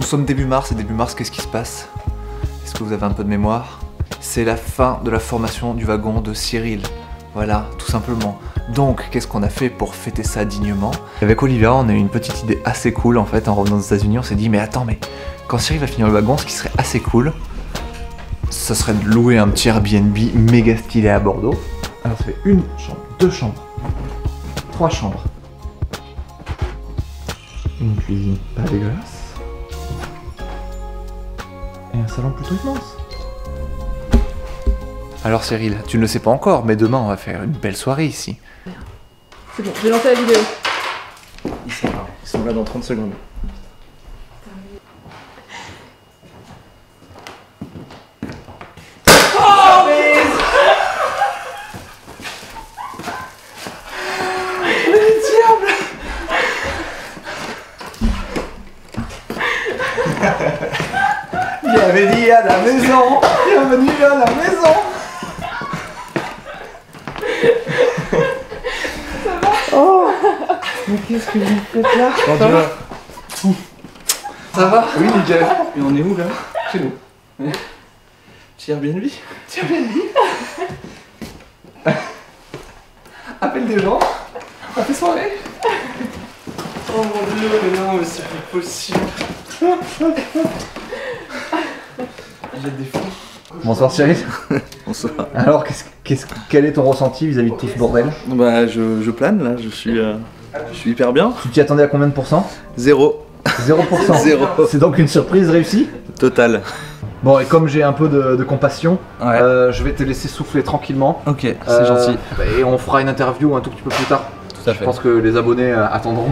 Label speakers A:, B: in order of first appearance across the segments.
A: sommes début mars, et début mars, qu'est-ce qui se passe? Est-ce que vous avez un peu de mémoire? C'est la fin de la formation du wagon de Cyril. Voilà, tout simplement. Donc, qu'est-ce qu'on a fait pour fêter ça dignement? Avec Olivia, on a eu une petite idée assez cool en fait en revenant des États-Unis. On s'est dit, mais attends, mais quand Cyril va finir le wagon, ce qui serait assez cool, ça serait de louer un petit Airbnb méga stylé à Bordeaux. Alors, ça fait une chambre, deux chambres, trois chambres, une cuisine pas dégueulasse et un salon plutôt immense. Alors Cyril, tu ne le sais pas encore, mais demain on va faire une belle soirée ici.
B: C'est bon, j'ai lancé la vidéo.
A: Ils sont là dans 30 secondes. Oh mais... Le diable. Bienvenue à la maison. Bienvenue à la maison. Oh, mais qu'est-ce que vous faites là? Ça va? Ça va? Oui, nickel. Et on est où là? Chez nous. Chez Airbnb? Chez Airbnb? Appelle des gens. On fait soirée. Oh mon dieu, mais non, mais c'est pas possible. J'ai des fous. Bonsoir Cyril.
C: Bonsoir.
A: Alors, quel est ton ressenti vis-à-vis de tout ce bordel?
C: Bah, je plane là, je suis hyper bien.
A: Tu t'y attendais à combien de pourcents?
C: 0.
A: 0%.
C: 0.
A: C'est donc une surprise réussie?
C: Total.
A: Bon, et comme j'ai un peu de compassion,
C: Ouais.
A: je vais te laisser souffler tranquillement.
C: Ok, c'est gentil.
A: Et on fera une interview un tout petit peu plus tard.
C: Tout à fait.
A: Je pense que les abonnés attendront.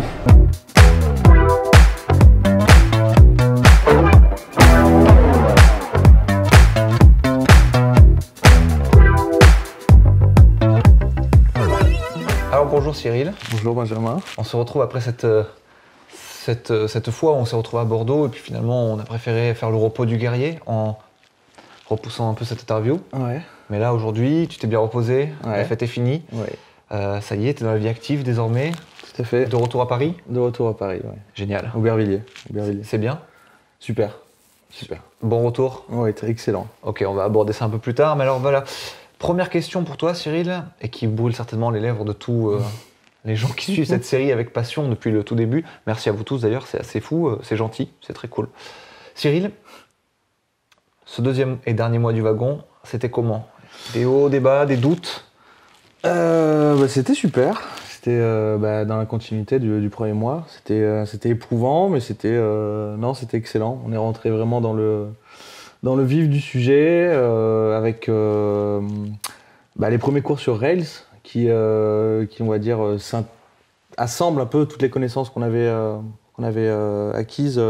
A: Alors bonjour Cyril.
C: Bonjour Benjamin.
A: On se retrouve après cette fois où on s'est retrouvé à Bordeaux et puis finalement on a préféré faire le repos du guerrier en repoussant un peu cette interview.
C: Ouais.
A: Mais là aujourd'hui tu t'es bien reposé,
C: Ouais.
A: la fête est finie.
C: Ouais.
A: Ça y est, t'es dans la vie active désormais.
C: Tout à fait.
A: De retour à Paris.
C: De retour à Paris, ouais.
A: Génial.
C: Aubervilliers.
A: C'est bien.
C: Super. Super.
A: Bon retour.
C: Ouais, excellent.
A: Ok, on va aborder ça un peu plus tard. Mais alors voilà, première question pour toi Cyril, et qui brûle certainement les lèvres de tous les gens qui suivent cette série avec passion depuis le tout début. Merci à vous tous d'ailleurs, c'est assez fou, c'est gentil, c'est très cool. Cyril, ce deuxième et dernier mois du wagon, c'était comment? Des hauts, des bas, des doutes?
C: Bah, c'était super. C'était dans la continuité du premier mois. C'était éprouvant, mais c'était excellent. On est rentré vraiment dans le vif du sujet avec les premiers cours sur Rails qui on va dire assemblent un peu toutes les connaissances qu'on avait acquises.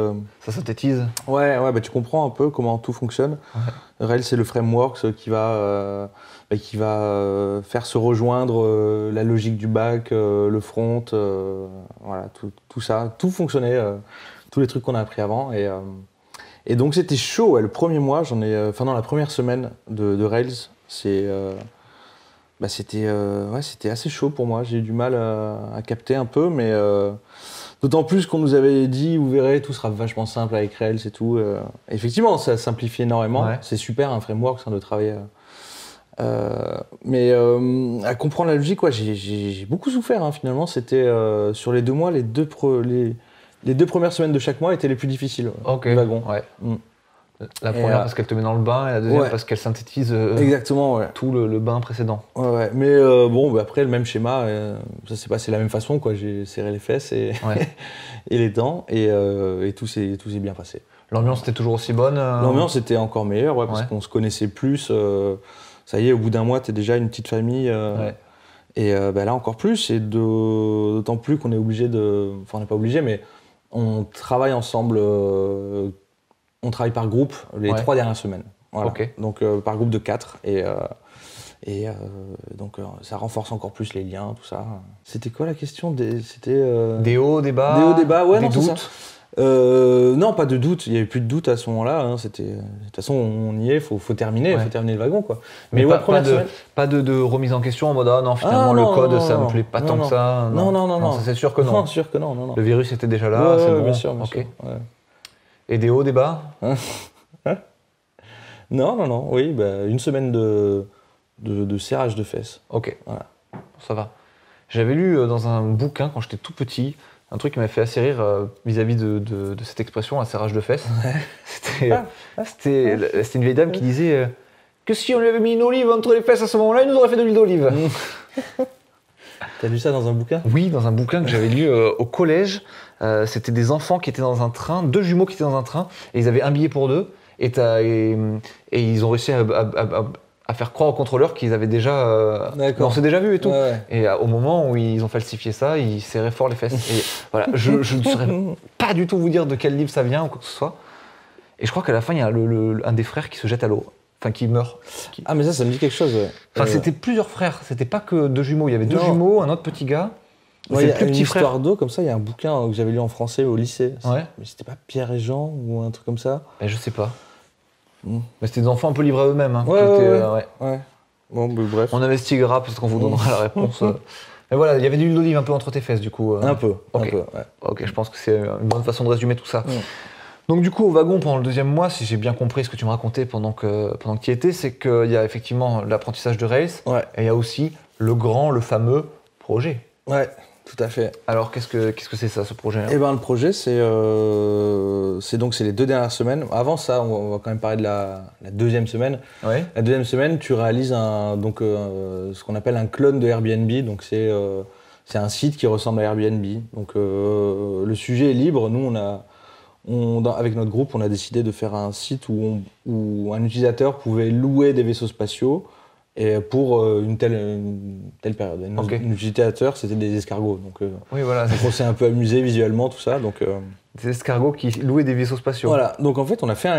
A: Ça synthétise?
C: Ouais, bah, tu comprends un peu comment tout fonctionne. Ouais. Rails, c'est le framework qui va faire se rejoindre la logique du back, le front, voilà, tout ça, tout fonctionnait, tous les trucs qu'on a appris avant. Et donc c'était chaud, ouais, le premier mois, dans la première semaine de Rails, c'était assez chaud pour moi. J'ai eu du mal à capter un peu, mais d'autant plus qu'on nous avait dit, vous verrez, tout sera vachement simple avec Rails et tout. Effectivement, ça simplifie énormément. Ouais. C'est super un framework de travailler. Mais à comprendre la logique, j'ai beaucoup souffert. Finalement, c'était sur les 2 mois, les deux premières semaines de chaque mois étaient les plus difficiles.
A: Ok.
C: Du wagon.
A: Ouais. La première parce qu'elle te met dans le bain et la deuxième parce qu'elle synthétise
C: exactement, ouais.
A: tout le bain précédent.
C: Ouais. Mais après le même schéma, ça s'est passé de la même façon, quoi. J'ai serré les fesses et, et les dents et tout s'est bien passé.
A: L'ambiance était toujours aussi bonne
C: L'ambiance était encore meilleure, parce qu'on se connaissait plus. Ça y est, au bout d'un mois, t'es déjà une petite famille. Et là encore plus, et d'autant plus qu'on est obligé on n'est pas obligé, mais on travaille ensemble. On travaille par groupe les 3 dernières semaines. Voilà. Okay. Donc par groupe de 4. Donc ça renforce encore plus les liens, tout ça. C'était quoi la question?
A: Des hauts, des bas?
C: Des hauts, des bas, ouais,
A: des
C: non,
A: doutes.
C: C'est ça. Non, pas de doute. Il n'y avait plus de doute à ce moment-là. De toute façon, on y est, faut terminer le wagon, quoi.
A: Mais pas de remise en question en mode non, finalement le code ça me plaît pas tant que ça.
C: Non.
A: Ça, c'est sûr que non.
C: Non, sûr que non.
A: Le virus était déjà là, c'est bon.
C: Bien sûr.
A: Okay.
C: Ouais.
A: Et des hauts, des bas?
C: Non, oui, bah, une semaine de serrage de fesses.
A: Ok,
C: Voilà.
A: ça va. J'avais lu dans un bouquin, quand j'étais tout petit, un truc qui m'a fait assez rire vis-à-vis de cette expression, un serrage de fesses. C'était une vieille dame qui disait que si on lui avait mis une olive entre les fesses à ce moment-là, il nous aurait fait de l'huile d'olive.
C: T'as lu ça dans un bouquin?
A: Oui, dans un bouquin que j'avais lu au collège. C'était des enfants qui étaient dans un train, deux jumeaux qui étaient dans un train, et ils avaient un billet pour deux, et ils ont réussi à faire croire au contrôleur qu'ils avaient déjà...
C: D'accord.
A: on s'est déjà vu et tout.
C: Ouais.
A: Et au moment où ils ont falsifié ça, ils serraient fort les fesses. Et voilà, je ne saurais pas du tout vous dire de quel livre ça vient ou quoi que ce soit. Et je crois qu'à la fin, il y a un des frères qui se jette à l'eau. Enfin, qui meurt.
C: Ah, mais ça me dit quelque chose. Ouais.
A: Enfin, c'était plusieurs frères. C'était pas que deux jumeaux. Il y avait deux
C: Non.
A: jumeaux, un autre petit gars.
C: Ouais,
A: C'est
C: il y
A: le
C: a
A: plus
C: une
A: petit frère.
C: histoire d'eau comme ça, il y a un bouquin que j'avais lu en français au lycée.
A: Ouais.
C: Mais c'était pas Pierre et Jean ou un truc comme ça?
A: Ben, je sais pas.
C: Mm.
A: Mais c'était des enfants un peu livrés à eux-mêmes. Hein,
C: Ouais,
A: qui étaient,
C: ouais. Ouais. Bon, bah, bref.
A: On investiguera, peut-être qu'on vous donnera la réponse. Mais voilà, il y avait de l'huile d'olive un peu entre tes fesses, du coup.
C: Un peu.
A: Ok.
C: Un peu, ouais.
A: Ok, je pense que c'est une bonne façon de résumer tout ça.
C: Ouais.
A: Donc du coup, au wagon, pendant le deuxième mois, si j'ai bien compris ce que tu me racontais pendant que tu y étais, c'est qu'il y a effectivement l'apprentissage de Rails,
C: Ouais.
A: et il y a aussi le fameux projet.
C: Ouais, tout à fait.
A: Alors, qu'est-ce que c'est ça, ce projet?
C: Eh ben, le projet, c'est les 2 dernières semaines. Avant ça, on va quand même parler de la deuxième semaine.
A: Ouais.
C: La deuxième semaine, tu réalises ce qu'on appelle un clone de Airbnb. Donc, c'est un site qui ressemble à Airbnb. Donc, le sujet est libre. Nous, avec notre groupe, on a décidé de faire un site où un utilisateur pouvait louer des vaisseaux spatiaux et pour une telle période.
A: Ok.
C: Nos utilisateurs, c'était des escargots. Donc,
A: Oui, voilà,
C: on s'est un peu amusé visuellement, tout ça. Donc,
A: des escargots qui louaient des vaisseaux spatiaux.
C: voilà. Donc en fait, on a fait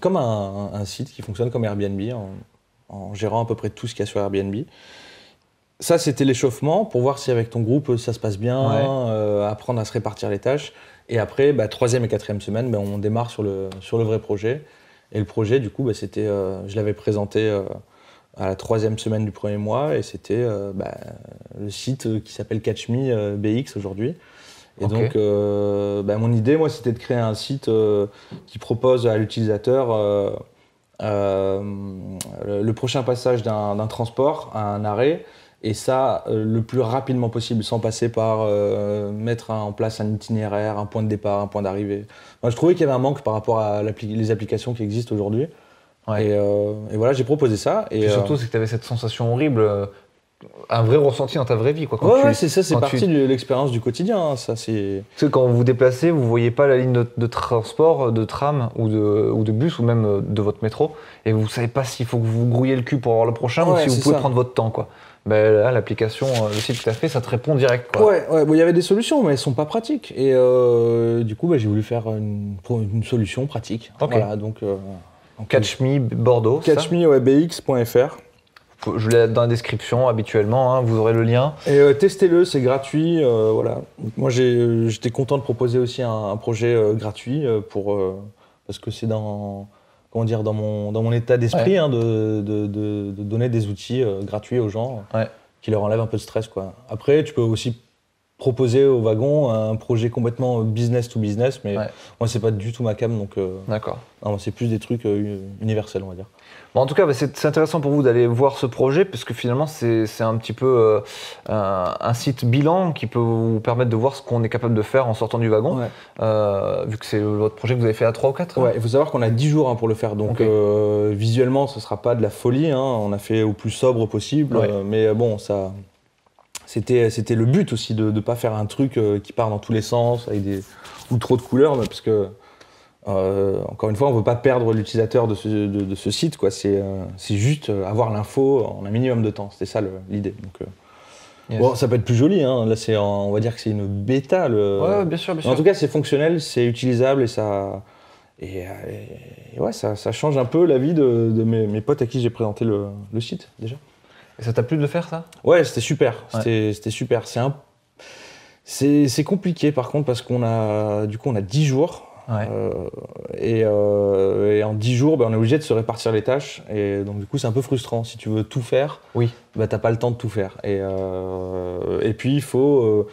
C: comme un site qui fonctionne comme Airbnb en gérant à peu près tout ce qu'il y a sur Airbnb. Ça, c'était l'échauffement pour voir si avec ton groupe ça se passe bien, apprendre à se répartir les tâches. Et après, 3e et 4e semaine, on démarre sur le vrai projet. Et le projet, du coup, c'était, je l'avais présenté à la 3e semaine du premier mois, et c'était le site qui s'appelle Catch Me BX aujourd'hui. Et
A: Ok.
C: donc, mon idée, moi, c'était de créer un site qui propose à l'utilisateur le prochain passage d'un transport à un arrêt, et ça le plus rapidement possible, sans passer par mettre en place un itinéraire, un point de départ, un point d'arrivée. Moi, je trouvais qu'il y avait un manque par rapport à les applications qui existent aujourd'hui.
A: Ouais.
C: Et voilà, j'ai proposé ça. Et
A: Puis surtout, c'est que tu avais cette sensation horrible, un vrai ressenti dans ta vraie vie. Quoi, quand
C: ouais,
A: tu-
C: c'est ça, c'est
A: quand
C: partie
A: tu-
C: de l'expérience du quotidien. Hein, ça, c'est.
A: Tu sais, quand vous vous déplacez, vous ne voyez pas la ligne de transport, de tram ou de bus ou même de votre métro, et vous ne savez pas s'il faut que vous grouillez le cul pour avoir le prochain ou
C: Ouais,
A: si vous
C: c'est
A: pouvez
C: ça.
A: prendre votre temps. Quoi. Là, l'application, le site que tu as fait, ça te répond direct. Quoi.
C: Ouais, bon, il y avait des solutions, mais elles sont pas pratiques. Et du coup, j'ai voulu faire une solution pratique.
A: Ok.
C: Voilà, donc
A: Catch Me Bordeaux, ça
C: catchme.bx.fr.
A: Je l'ai dans la description habituellement, hein, vous aurez le lien.
C: Et testez-le, c'est gratuit. Voilà. Donc, moi, j'étais content de proposer aussi un projet gratuit parce que c'est dans mon état d'esprit,
A: Ouais.
C: hein, de donner des outils gratuits aux gens qui leur enlèvent un peu de stress, quoi. Après, tu peux aussi proposer au wagon un projet complètement business to business, mais moi, c'est pas du tout ma cam, donc
A: D'accord.
C: non, c'est plus des trucs universels, on va dire.
A: Bon, en tout cas, c'est intéressant pour vous d'aller voir ce projet, parce que finalement, c'est un petit peu un site bilan qui peut vous permettre de voir ce qu'on est capable de faire en sortant du wagon,
C: Ouais.
A: vu que c'est votre projet que vous avez fait à 3 ou 4.
C: Ouais, il faut savoir qu'on a 10 jours pour le faire, donc
A: Ok.
C: visuellement, ce sera pas de la folie, hein. On a fait au plus sobre possible,
A: Ouais.
C: mais bon, ça, c'était le but aussi de ne pas faire un truc qui part dans tous les sens, avec ou trop de couleurs, mais parce que, encore une fois, on ne veut pas perdre l'utilisateur de ce site, quoi. C'est juste avoir l'info en un minimum de temps, c'était ça l'idée. Donc,
A: Yes.
C: bon, ça peut être plus joli, hein. Là, on va dire que c'est une bêta.
A: Ouais, bien sûr, bien sûr.
C: En tout cas, c'est fonctionnel, c'est utilisable et ça. Et ouais, ça change un peu la vie de mes potes à qui j'ai présenté le site déjà.
A: Et ça t'a plu de le faire, ça?
C: Ouais, c'était super.
A: Ouais.
C: C'était super. C'est compliqué par contre parce qu'on a 10 jours.
A: Ouais.
C: Et en 10 jours, on est obligé de se répartir les tâches. Et donc du coup, c'est un peu frustrant. Si tu veux tout faire,
A: Oui.
C: t'as pas le temps de tout faire. Et puis il faut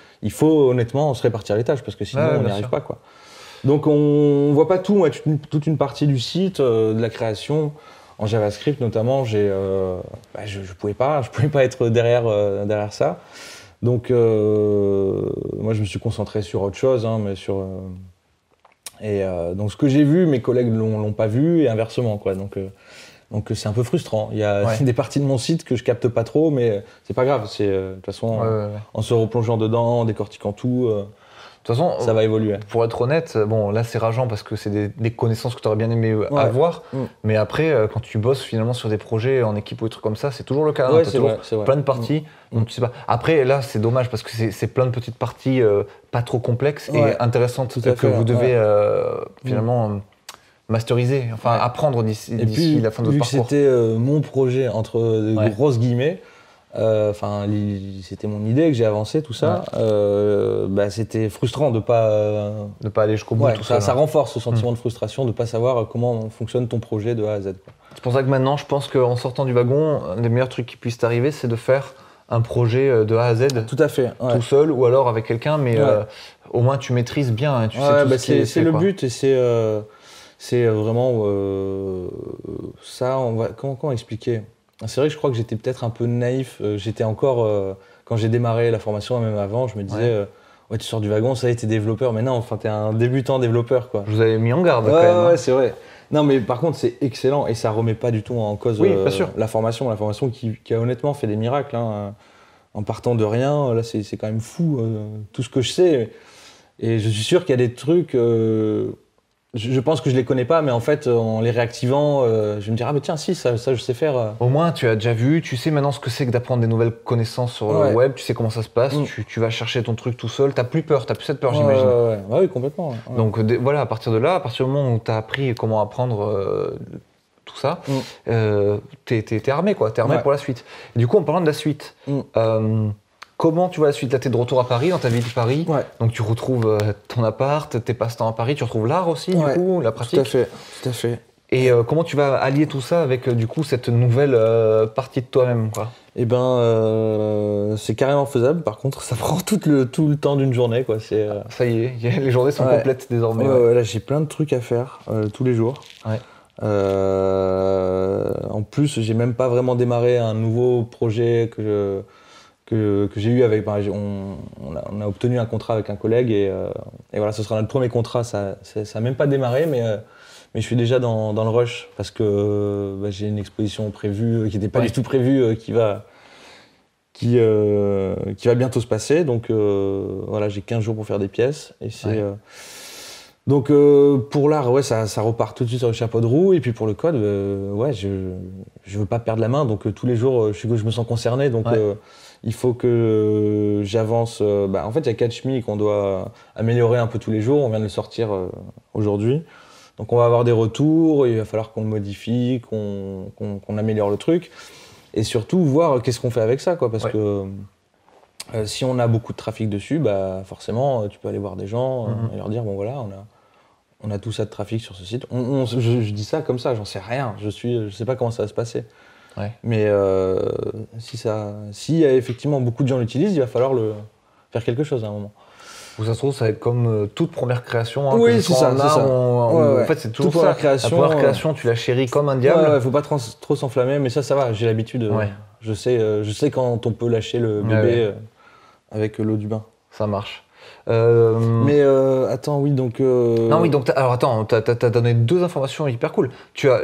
C: honnêtement se répartir les tâches parce que sinon
A: Ouais,
C: on n'y
A: bien
C: arrive
A: sûr.
C: pas, quoi. Donc on voit pas tout, toute une partie du site, de la création. En JavaScript notamment, je pouvais pas être derrière ça. Donc moi je me suis concentré sur autre chose, hein, mais donc ce que j'ai vu, mes collègues l'ont pas vu et inversement, quoi. Donc c'est un peu frustrant. Il y a des parties de mon site que je capte pas trop, mais c'est pas grave. De toute façon, en se replongeant dedans, en décortiquant tout.
A: De toute façon,
C: ça va évoluer.
A: Pour être honnête, bon, là c'est rageant parce que c'est des connaissances que tu aurais bien aimé avoir, mais après, quand tu bosses finalement sur des projets en équipe ou des trucs comme ça, c'est toujours le cas.
C: C'est vrai.
A: Plein de parties, donc tu sais pas. Après, là c'est dommage parce que c'est plein de petites parties pas trop complexes et intéressantes que vous devez finalement masteriser, enfin apprendre d'ici la fin de votre parcours.
C: Vu que c'était mon projet, entre de grosses guillemets, c'était mon idée que j'ai avancé, tout ça. C'était frustrant de pas
A: aller jusqu'au bout. Tout
C: ça renforce ce sentiment de frustration de pas savoir comment fonctionne ton projet de A à Z, quoi.
A: C'est pour ça que maintenant, je pense qu'en sortant du wagon, un des meilleurs trucs qui puissent t'arriver, c'est de faire un projet de A à Z.
C: Tout à fait.
A: Tout seul ou alors avec quelqu'un, mais au moins tu maîtrises bien. Hein, tu sais tout ce qui est
C: c'est le but et c'est vraiment ça. Comment expliquer? C'est vrai que je crois que j'étais peut-être un peu naïf. J'étais encore, quand j'ai démarré la formation, même avant, je me disais, tu sors du wagon, ça y est, t'es développeur. Mais non, enfin, t'es un débutin développeur, quoi.
A: Je vous avais mis en garde, quand même.
C: Ouais, c'est vrai. Non, mais par contre, c'est excellent et ça remet pas du tout en cause la formation. La formation qui a honnêtement fait des miracles. Hein, en partant de rien, là, c'est quand même fou, tout ce que je sais. Et je suis sûr qu'il y a des trucs... Je pense que je les connais pas, mais en fait, en les réactivant, je vais me dire, ah mais tiens, si, ça je sais faire.
A: Au moins, tu as déjà vu, tu sais maintenant ce que c'est que d'apprendre des nouvelles connaissances sur le web, tu sais comment ça se passe, tu vas chercher ton truc tout seul, t'as plus cette peur, j'imagine.
C: Oui, complètement. Ouais.
A: Donc voilà, à partir de là, à partir du moment où t'as appris comment apprendre tout ça, t'es armé, quoi, t'es armé pour la suite. Et du coup, en parlant de la suite, comment tu vois la suite? Là, t'es de retour à Paris, dans ta ville de Paris. Donc tu retrouves ton appart, tes passe-temps à Paris, tu retrouves l'art aussi, du coup, la pratique.
C: Tout à fait.
A: Et comment tu vas allier tout ça avec du coup cette nouvelle partie de toi-même, quoi?
C: Eh ben, c'est carrément faisable. Par contre, ça prend tout le temps d'une journée, quoi.
A: Ça y est, les journées sont complètes désormais.
C: Là, j'ai plein de trucs à faire tous les jours. En plus, j'ai même pas vraiment démarré un nouveau projet que j'ai eu avec. On a obtenu un contrat avec un collègue et voilà, ce sera notre premier contrat. Ça a même pas démarré, mais je suis déjà dans le rush parce que j'ai une exposition prévue qui n'était pas du tout prévue, qui va bientôt se passer. Donc voilà, j'ai 15 jours pour faire des pièces et c'est. Donc pour l'art, ça repart tout de suite sur le chapeau de roue. Et puis pour le code, je veux pas perdre la main. Donc tous les jours, je me sens concerné. Donc il faut que j'avance. En fait, il y a 4 chemins qu'on doit améliorer un peu tous les jours. On vient de le sortir aujourd'hui. Donc on va avoir des retours. Il va falloir qu'on le modifie, qu'on améliore le truc. Et surtout voir qu'est-ce qu'on fait avec ça, quoi. Parce que si on a beaucoup de trafic dessus, forcément, tu peux aller voir des gens et leur dire, bon voilà, on a tout ça de trafic sur ce site. Je dis ça comme ça, j'en sais rien. Je sais pas comment ça va se passer. Mais si effectivement beaucoup de gens l'utilisent, il va falloir faire quelque chose à un moment.
A: Ça se trouve, ça va être comme toute première création. Hein,
C: oui, c'est ça.
A: En fait, c'est toujours ça. La première création, tu la chéris comme un diable.
C: Faut pas trop s'enflammer, mais ça va, j'ai l'habitude. Je sais quand on peut lâcher le bébé avec l'eau du bain.
A: Ça marche.
C: Mais attends, oui, donc...
A: Non, oui, donc alors attends, t'as donné 2 informations hyper cool. Tu as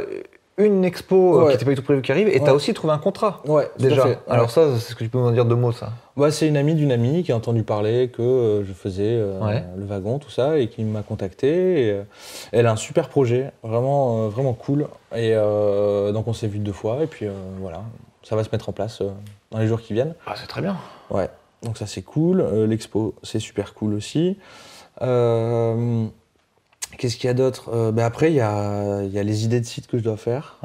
A: une expo qui n'était pas du tout prévue qui arrive et t'as aussi trouvé un contrat. Déjà. Alors ça, c'est ce que tu peux m'en dire 2 mots, ça.
C: C'est une amie d'une amie qui a entendu parler que je faisais le wagon, tout ça, et qui m'a contacté. Et, elle a un super projet, vraiment, vraiment cool. Et donc on s'est vu 2 fois, et puis voilà, ça va se mettre en place dans les jours qui viennent.
A: Ah, c'est très bien.
C: Ouais, donc ça c'est cool. L'expo, c'est super cool aussi. Qu'est-ce qu'il y a d'autre? Après, il y a les idées de sites que je dois faire.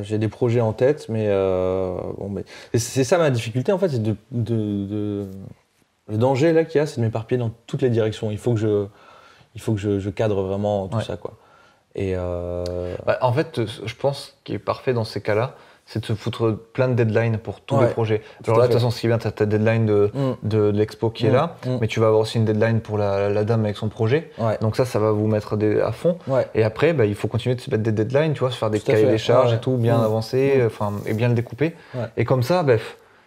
C: J'ai des projets en tête, mais c'est ça ma difficulté en fait, c'est le danger là qu'il y a, c'est de m'éparpiller dans toutes les directions. Il faut que je cadre vraiment tout ça, quoi. Et
A: en fait, je pense qu'il est parfait dans ces cas-là, c'est de se foutre plein de deadlines pour tous
C: Ouais,
A: les projets.
C: tout
A: Alors
C: à
A: là, de toute
C: fait.
A: façon, ce qui est bien, tu as ta deadline de l'expo qui est là, mais tu vas avoir aussi une deadline pour la dame avec son projet.
C: Ouais.
A: Donc ça va vous mettre à fond.
C: Ouais.
A: Et après, il faut continuer de se mettre des deadlines, tu vois, se faire des
C: Tout à
A: cahiers
C: fait.
A: des charges
C: Ouais.
A: et tout, bien avancer, et bien le découper.
C: Ouais.
A: Et comme ça,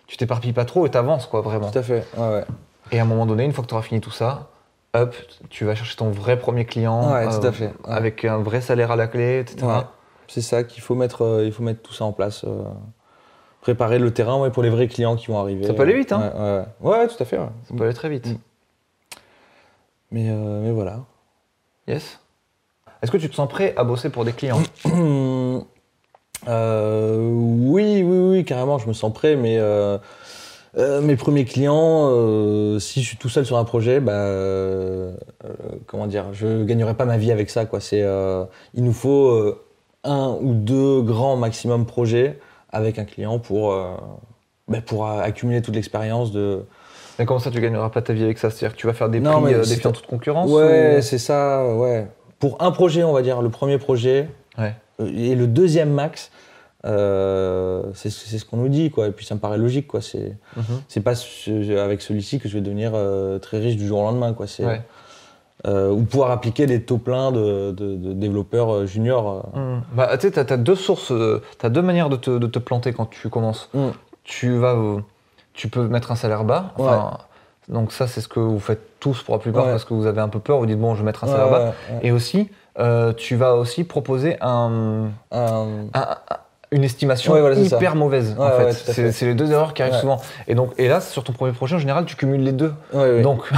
A: tu t'éparpilles pas trop et t'avances, quoi, vraiment.
C: Tout à fait. Ouais.
A: Et à un moment donné, une fois que tu auras fini tout ça, hop, tu vas chercher ton vrai premier client,
C: Ouais, tout à fait. Ouais.
A: avec un vrai salaire à la clé, etc.
C: Ouais. C'est ça qu'il faut mettre, il faut mettre tout ça en place. Préparer le terrain pour les vrais clients qui vont arriver.
A: Ça peut aller vite, hein.
C: Ouais, tout à fait. Ouais.
A: Ça peut aller très vite.
C: Mais voilà.
A: Yes. Est-ce que tu te sens prêt à bosser pour des clients?
C: Oui, carrément, je me sens prêt, mais mes premiers clients, si je suis tout seul sur un projet, comment dire, je gagnerai pas ma vie avec ça, quoi. Il nous faut un ou deux grands maximum projets avec un client pour accumuler toute l'expérience de.
A: Mais comment ça, tu gagneras pas ta vie avec ça? C'est-à-dire que tu vas faire des
C: Non,
A: prix,
C: mais
A: des
C: c'est
A: prix en toute concurrence?
C: Ouais,
A: ou...
C: c'est ça, ouais. Pour un projet, on va dire, le premier projet,
A: Ouais.
C: et le deuxième max, c'est ce qu'on nous dit, quoi. Et puis ça me paraît logique, quoi. C'est pas avec celui-ci que je vais devenir très riche du jour au lendemain, quoi.
A: Ouais.
C: Ou pouvoir appliquer des taux pleins de développeurs juniors.
A: Tu sais, t'as deux sources, t'as deux manières de te planter quand tu commences. Tu peux mettre un salaire bas. Donc ça, c'est ce que vous faites tous pour la plupart, parce que vous avez un peu peur. Vous dites, bon, je vais mettre un salaire bas. Ouais. Et aussi, tu vas aussi proposer une estimation hyper mauvaise. En fait. C'est les deux erreurs qui arrivent souvent. Et là, sur ton premier projet, en général, tu cumules les deux. Donc,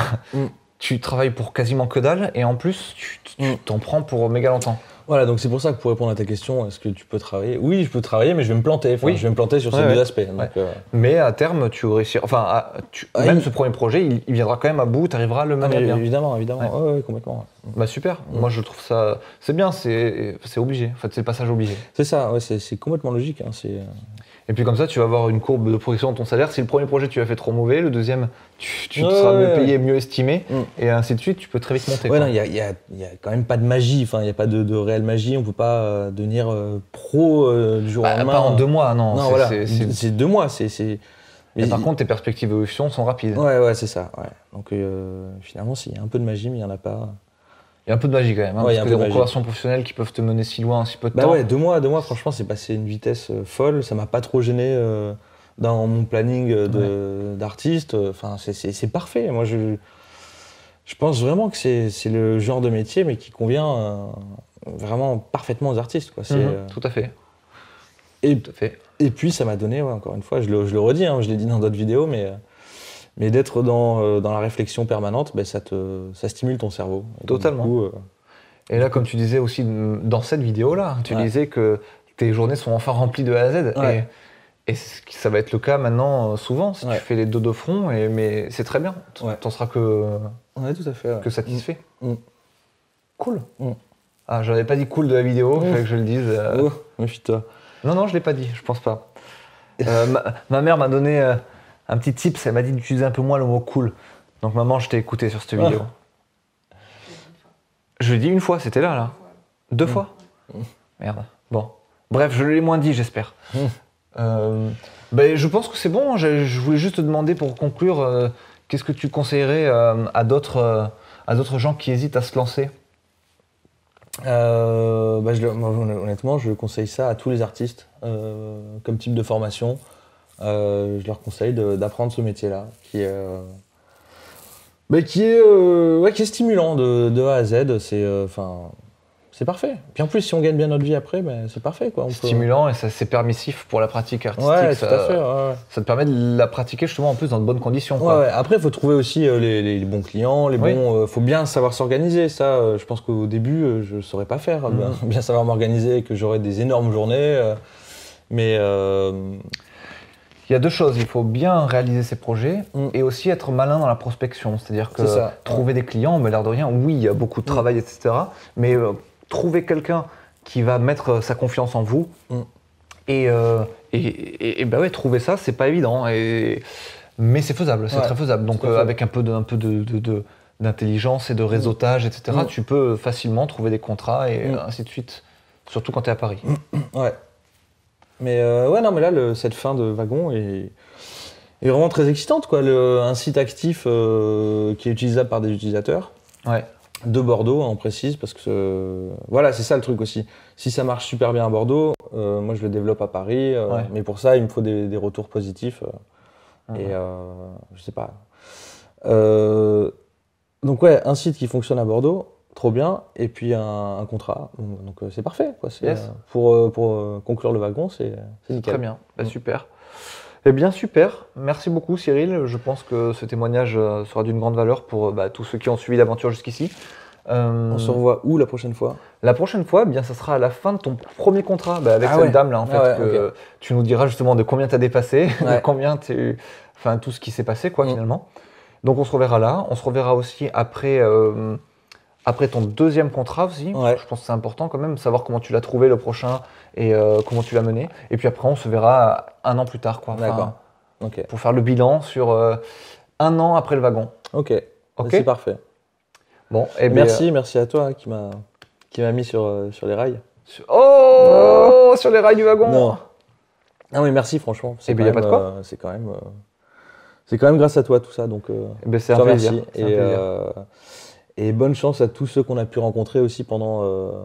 A: tu travailles pour quasiment que dalle, et en plus, tu t'en prends pour méga longtemps.
C: Voilà, donc c'est pour ça que pour répondre à ta question, est-ce que tu peux travailler? Oui, je peux travailler, mais je vais me planter. Je vais me planter sur ces deux aspects. Donc,
A: mais à terme, tu réussiras. Même ce premier projet, il viendra quand même à bout, tu arriveras à le mener bien.
C: Évidemment. Ouais, complètement.
A: Bah super. Moi, je trouve ça. C'est bien, c'est obligé. En fait, c'est le passage obligé.
C: C'est ça, c'est complètement logique. Hein,
A: Et puis comme ça, tu vas avoir une courbe de progression de ton salaire. Si le premier projet, tu l'as fait trop mauvais, le deuxième, tu seras mieux payé, mieux estimé, et ainsi de suite, tu peux très vite monter.
C: Ouais, non, il y a quand même pas de magie, il n'y a pas de réelle magie, on peut pas devenir pro du jour au lendemain.
A: Pas en 2 mois, non.
C: Voilà, c'est 2 mois.
A: Mais par contre, tes perspectives d'évolution sont rapides.
C: Ouais, c'est ça. Ouais. Donc finalement, il y a un peu de magie, mais il n'y en a pas.
A: Il y a un peu de magie quand même, parce que des reconversions professionnelles qui peuvent te mener si loin en si peu de temps.
C: Ouais, 2 mois, franchement, c'est passé une vitesse folle. Ça m'a pas trop gêné dans mon planning d'artiste. Enfin, c'est parfait. Moi, je pense vraiment que c'est le genre de métier, mais qui convient vraiment parfaitement aux artistes, quoi.
A: Tout à fait.
C: Et puis, ça m'a donné, encore une fois, je le redis, je l'ai dit dans d'autres vidéos, mais d'être dans la réflexion permanente, ça stimule ton cerveau.
A: Totalement. Et là, comme tu disais aussi dans cette vidéo-là, tu disais que tes journées sont enfin remplies de A à Z.
C: Ouais.
A: Et ça va être le cas maintenant souvent, si tu fais les deux de front, mais c'est très bien. T'en seras que satisfait. Cool. Ah, j'avais pas dit cool de la vidéo, il fallait que je le dise.
C: Méfie-toi.
A: Non, je l'ai pas dit, je pense pas. Ma mère m'a donné un petit tips, elle m'a dit d'utiliser un peu moins le mot cool. Donc maman, je t'ai écouté sur cette vidéo. Je l'ai dit une fois, c'était là. 2 fois. Merde. Bon. Bref, je l'ai moins dit, j'espère. Je pense que c'est bon. Je voulais juste te demander pour conclure, qu'est-ce que tu conseillerais à d'autres gens qui hésitent à se lancer?
C: Honnêtement, je conseille ça à tous les artistes comme type de formation. Je leur conseille d'apprendre ce métier-là, qui est stimulant de A à Z. C'est parfait. Puis en plus, si on gagne bien notre vie après, c'est parfait, quoi.
A: Stimulant et c'est permissif pour la pratique artistique.
C: Ouais, tout à fait.
A: Ça te permet de la pratiquer justement en plus dans de bonnes conditions. Quoi.
C: Ouais. Après, il faut trouver aussi les bons clients, faut bien savoir s'organiser. Ça, je pense qu'au début, je ne saurais pas faire. Bien savoir m'organiser, que j'aurais des énormes journées. Mais
A: il y a 2 choses. Il faut bien réaliser ses projets et aussi être malin dans la prospection. C'est-à-dire que trouver des clients, mais l'air de rien, oui, il y a beaucoup de travail, etc. Mais trouver quelqu'un qui va mettre sa confiance en vous et trouver ça, c'est pas évident. Mais c'est faisable, c'est très faisable. Donc avec un peu d'intelligence et de réseautage, etc., tu peux facilement trouver des contrats et ainsi de suite. Surtout quand tu es à Paris.
C: Ouais. Mais ouais, non, mais là, cette fin de wagon est vraiment très excitante, quoi. Un site actif qui est utilisable par des utilisateurs.
A: Ouais.
C: De Bordeaux, on précise, parce que voilà, c'est ça le truc aussi. Si ça marche super bien à Bordeaux, moi je le développe à Paris, mais pour ça il me faut des retours positifs. Et je sais pas. Donc ouais, un site qui fonctionne à Bordeaux, trop bien, et puis un contrat, donc c'est parfait, quoi.
A: Yes.
C: Pour conclure le wagon, c'est nickel.
A: Très bien, super. Eh bien super, merci beaucoup Cyril, je pense que ce témoignage sera d'une grande valeur pour tous ceux qui ont suivi l'aventure jusqu'ici.
C: On se revoit où la prochaine fois?
A: La prochaine fois, eh bien, ça sera à la fin de ton premier contrat avec cette dame là en fait.
C: Okay.
A: Tu nous diras justement de combien tu as dépassé,
C: Ouais.
A: de combien enfin tout ce qui s'est passé quoi finalement. Donc on se reverra là, on se reverra aussi après ton deuxième contrat aussi.
C: Ouais.
A: Je pense que c'est important quand même, savoir comment tu l'as trouvé le prochain et comment tu l'as mené. Et puis après on se verra 1 an plus tard quoi. Enfin,
C: D'accord. Ok.
A: pour faire le bilan sur 1 an après le wagon.
C: Ok. C'est parfait.
A: Bon, et bien,
C: merci à toi qui m'a mis sur les rails.
A: Sur les rails du wagon.
C: Non mais merci franchement.
A: Et bien, y a pas de quoi.
C: C'est quand même grâce à toi tout ça, donc
A: c'est un plaisir.
C: Et bonne chance à tous ceux qu'on a pu rencontrer aussi pendant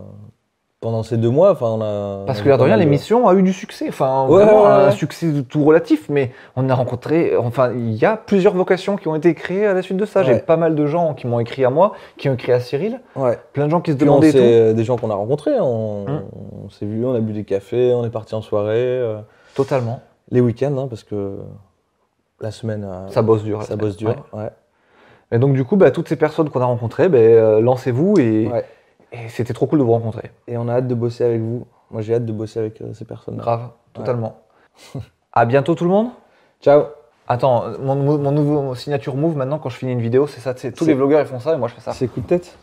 C: ces 2 mois.
A: Parce que l'air de rien, l'émission a eu du succès, un succès tout relatif, mais on a rencontré, il y a plusieurs vocations qui ont été créées à la suite de ça. J'ai pas mal de gens qui m'ont écrit à moi, qui ont écrit à Cyril, plein de gens qui se demandaient
C: c'est des gens qu'on a rencontrés, on s'est vus, on a bu des cafés, on est partis en soirée.
A: Totalement.
C: Les week-ends, parce que la semaine,
A: ça bosse dur.
C: Ça bosse dur, ouais.
A: Et donc du coup, toutes ces personnes qu'on a rencontrées, lancez-vous et c'était trop cool de vous rencontrer.
C: Et on a hâte de bosser avec vous. Moi, j'ai hâte de bosser avec ces personnes-là.
A: Grave, totalement. À bientôt tout le monde.
C: Ciao.
A: Attends, mon nouveau signature move maintenant quand je finis une vidéo, c'est ça. Tous les vlogueurs ils font ça et moi je fais ça.
C: C'est coup de tête.